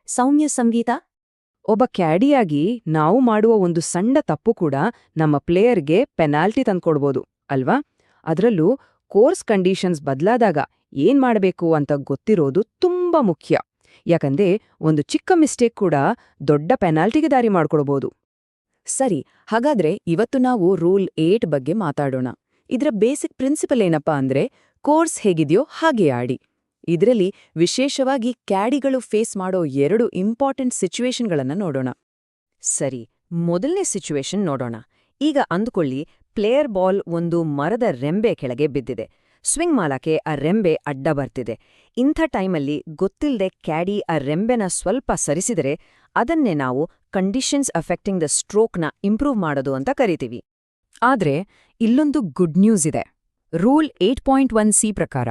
ಸೌಮ್ಯ ಸಂಗೀತ. ಒಬ್ಬ ಕ್ಯಾಡಿಯಾಗಿ ನಾವು ಮಾಡುವ ಒಂದು ಸಣ್ಣ ತಪ್ಪು ಕೂಡ ನಮ್ಮ ಪ್ಲೇಯರ್ಗೆ ಪೆನಾಲ್ಟಿ ತಂದ್ಕೊಡ್ಬೋದು ಅಲ್ವಾ? ಅದರಲ್ಲೂ ಕೋರ್ಸ್ ಕಂಡೀಷನ್ಸ್ ಬದಲಾದಾಗ ಏನ್ ಮಾಡಬೇಕು ಅಂತ ಗೊತ್ತಿರೋದು ತುಂಬಾ ಮುಖ್ಯ. ಯಾಕಂದ್ರೆ ಒಂದು ಚಿಕ್ಕ ಮಿಸ್ಟೇಕ್ ಕೂಡ ದೊಡ್ಡ ಪೆನಾಲ್ಟಿಗೆ ದಾರಿ ಮಾಡ್ಕೊಡ್ಬೋದು. ಸರಿ, ಹಾಗಾದ್ರೆ ಇವತ್ತು ನಾವು ರೂಲ್ 8 ಬಗ್ಗೆ ಮಾತಾಡೋಣ. ಇದರ ಬೇಸಿಕ್ ಪ್ರಿನ್ಸಿಪಲ್ ಏನಪ್ಪಾ ಅಂದ್ರೆ ಕೋರ್ಸ್ ಹೇಗಿದೆಯೋ ಹಾಗೆ ಆಡಿ. ಇದರಲ್ಲಿ ವಿಶೇಷವಾಗಿ ಕ್ಯಾಡಿಗಳು ಫೇಸ್ ಮಾಡೋ 2 ಇಂಪಾರ್ಟೆಂಟ್ ಸಿಚುವೇಶನ್ಗಳನ್ನ ನೋಡೋಣ. ಸರಿ, ಮೊದಲನೇ ಸಿಚುವೇಶನ್ ನೋಡೋಣ. ಈಗ ಅಂದುಕೊಳ್ಳಿ, ಪ್ಲೇಯರ್ ಬಾಲ್ ಒಂದು ಮರದ ರೆಂಬೆ ಕೆಳಗೆ ಬಿದ್ದಿದೆ. ಸ್ವಿಂಗ್ ಮಾಡಕ್ಕೆ ಆ ರೆಂಬೆ ಅಡ್ಡ ಬರ್ತಿದೆ. ಇಂಥ ಟೈಮಲ್ಲಿ ಗೊತ್ತಿಲ್ಲದೆ ಕ್ಯಾಡಿ ಆ ರೆಂಬೆನ ಸ್ವಲ್ಪ ಸರಿಸಿದರೆ ಅದನ್ನೇ ನಾವು ಕಂಡೀಷನ್ಸ್ ಅಫೆಕ್ಟಿಂಗ್ ದ ಸ್ಟ್ರೋಕ್ನ ಇಂಪ್ರೂವ್ ಮಾಡೋದು ಅಂತ ಕರಿತೀವಿ. ಆದ್ರೆ ಇಲ್ಲೊಂದು ಗುಡ್ ನ್ಯೂಸ್ ಇದೆ. ರೂಲ್ 8.1c ಪ್ರಕಾರ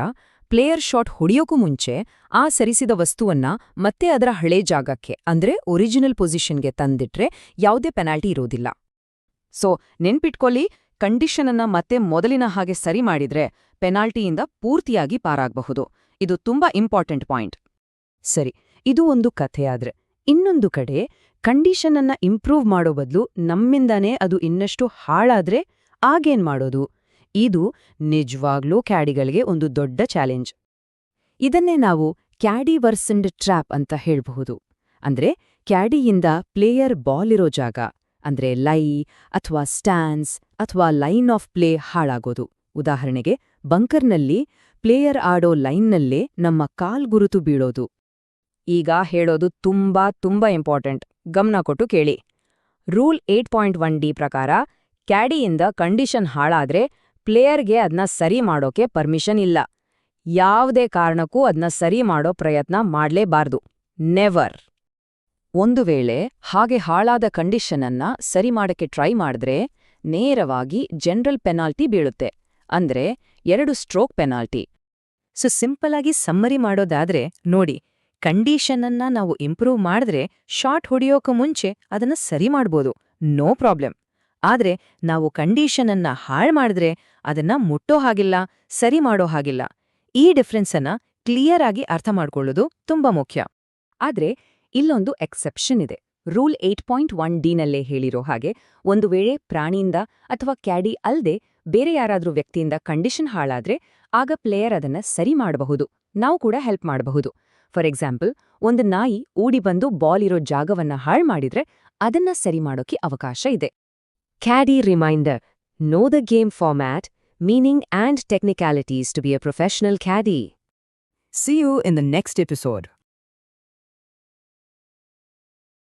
ಪ್ಲೇಯರ್ ಶಾಟ್ ಹೊಡೆಯೋಕ್ಕೂ ಮುಂಚೆ ಆ ಸರಿಸಿದ ವಸ್ತುವನ್ನ ಮತ್ತೆ ಅದರ ಹಳೆ ಜಾಗಕ್ಕೆ ಅಂದ್ರೆ ಒರಿಜಿನಲ್ ಪೊಸಿಷನ್ಗೆ ತಂದಿಟ್ರೆ ಯಾವುದೇ ಪೆನಾಲ್ಟಿ ಇರೋದಿಲ್ಲ. ಸೊ ನೆನ್ಪಿಟ್ಕೊಳ್ಳಿ, ಕಂಡೀಷನ್ ಅನ್ನ ಮತ್ತೆ ಮೊದಲಿನ ಹಾಗೆ ಸರಿ ಮಾಡಿದ್ರೆ ಪೆನಾಲ್ಟಿಯಿಂದ ಪೂರ್ತಿಯಾಗಿ ಪಾರಾಗಬಹುದು. ಇದು ತುಂಬಾ ಇಂಪಾರ್ಟೆಂಟ್ ಪಾಯಿಂಟ್. ಸರಿ, ಇದು ಒಂದು ಕಥೆಯಾದ್ರೆ ಇನ್ನೊಂದು ಕಡೆ ಕಂಡೀಷನ್ ಅನ್ನ ಇಂಪ್ರೂವ್ ಮಾಡೋ ಬದಲು ನಮ್ಮಿಂದಾನೇ ಅದು ಇನ್ನಷ್ಟು ಹಾಳಾದ್ರೆ ಆಗೇನ್ ಮಾಡೋದು? ಇದು ನಿಜವಾಗ್ಲೂ ಕ್ಯಾಡಿಗಳಿಗೆ ಒಂದು ದೊಡ್ಡ ಚಾಲೆಂಜ್. ಇದನ್ನೇ ನಾವು ಕ್ಯಾಡಿ ವರ್ಸನ್ಡ್ ಟ್ರ್ಯಾಪ್ ಅಂತ ಹೇಳ್ಬಹುದು. ಅಂದ್ರೆ ಕ್ಯಾಡಿಯಿಂದ ಪ್ಲೇಯರ್ ಬಾಲ್ ಇರೋ ಜಾಗ ಅಂದ್ರೆ ಲೈ ಅಥವಾ ಸ್ಟ್ಯಾನ್ಸ್ ಅಥವಾ ಲೈನ್ ಆಫ್ ಪ್ಲೇ ಹಾಳಾಗೋದು. ಉದಾಹರಣೆಗೆ ಬಂಕರ್ನಲ್ಲಿ ಪ್ಲೇಯರ್ ಆಡೋ ಲೈನ್ನಲ್ಲೇ ನಮ್ಮ ಕಾಲ್ಗುರುತು ಬೀಳೋದು. ಈಗ ಹೇಳೋದು ತುಂಬಾ ಇಂಪಾರ್ಟೆಂಟ್. ಗಮನ ಕೊಟ್ಟು ಕೇಳಿ. ರೂಲ್ 8.1d ಪ್ರಕಾರ ಕ್ಯಾಡಿಯಿಂದ ಕಂಡೀಷನ್ ಹಾಳಾದ್ರೆ ಪ್ಲೇಯರ್ಗೆ ಅದನ್ನ ಸರಿ ಮಾಡೋಕೆ ಪರ್ಮಿಷನ್ ಇಲ್ಲ. ಯಾವುದೇ ಕಾರಣಕ್ಕೂ ಅದನ್ನ ಸರಿ ಮಾಡೋ ಪ್ರಯತ್ನ ಮಾಡ್ಲೇಬಾರ್ದು. ನೆವರ್. ಒಂದು ವೇಳೆ ಹಾಗೆ ಹಾಳಾದ ಕಂಡೀಷನ್ ಅನ್ನ ಸರಿ ಮಾಡಕ್ಕೆ ಟ್ರೈ ಮಾಡಿದ್ರೆ ನೇರವಾಗಿ ಜನರಲ್ ಪೆನಾಲ್ಟಿ ಬೀಳುತ್ತೆ. ಅಂದ್ರೆ 2 ಸ್ಟ್ರೋಕ್ ಪೆನಾಲ್ಟಿ. ಸೊ ಸಿಂಪಲ್ ಆಗಿ ಸಮ್ಮರಿ ಮಾಡೋದಾದ್ರೆ ನೋಡಿ, ಕಂಡೀಷನ್ ಅನ್ನ ನಾವು ಇಂಪ್ರೂವ್ ಮಾಡಿದ್ರೆ ಶಾಟ್ ಹೊಡೆಯೋಕೆ ಮುಂಚೆ ಅದನ್ನ ಸರಿ ಮಾಡ್ಬೋದು, ನೋ ಪ್ರಾಬ್ಲಮ್. ಆದ್ರೆ ನಾವು ಕಂಡೀಷನ್ ಅನ್ನ ಹಾಳು ಮಾಡಿದ್ರೆ ಅದನ್ನ ಮುಟ್ಟೋ ಹಾಗಿಲ್ಲ, ಸರಿ ಮಾಡೋ ಹಾಗಿಲ್ಲ. ಈ ಡಿಫ್ರೆನ್ಸ್ ಅನ್ನ ಕ್ಲಿಯರ್ ಆಗಿ ಅರ್ಥ ಮಾಡ್ಕೊಳ್ಳೋದು ತುಂಬಾ ಮುಖ್ಯ. ಆದ್ರೆ ಇಲ್ಲೊಂದು ಎಕ್ಸೆಪ್ಷನ್ ಇದೆ. ರೂಲ್ 8.1d ನಲ್ಲೇ ಹೇಳಿರೋ ಹಾಗೆ ಒಂದು ವೇಳೆ ಪ್ರಾಣಿಯಿಂದ ಅಥವಾ ಕ್ಯಾಡಿ ಅಲ್ದೆ ಬೇರೆ ಯಾರಾದ್ರೂ ವ್ಯಕ್ತಿಯಿಂದ ಕಂಡೀಷನ್ ಹಾಳಾದ್ರೆ ಆಗ ಪ್ಲೇಯರ್ ಅದನ್ನ ಸರಿ ಮಾಡಬಹುದು, ನಾವು ಕೂಡ ಹೆಲ್ಪ್ ಮಾಡಬಹುದು. ಫಾರ್ ಎಕ್ಸಾಂಪಲ್, ಒಂದು ನಾಯಿ ಓಡಿ ಬಂದು ಬಾಲ್ ಇರೋ ಜಾಗವನ್ನ ಹಾಳು ಮಾಡಿದ್ರೆ ಅದನ್ನ ಸರಿ ಮಾಡೋಕೆ ಅವಕಾಶ ಇದೆ. ಕ್ಯಾಡಿ reminder: know the game format, meaning and technicalities to be a professional caddy. See you in the next episode.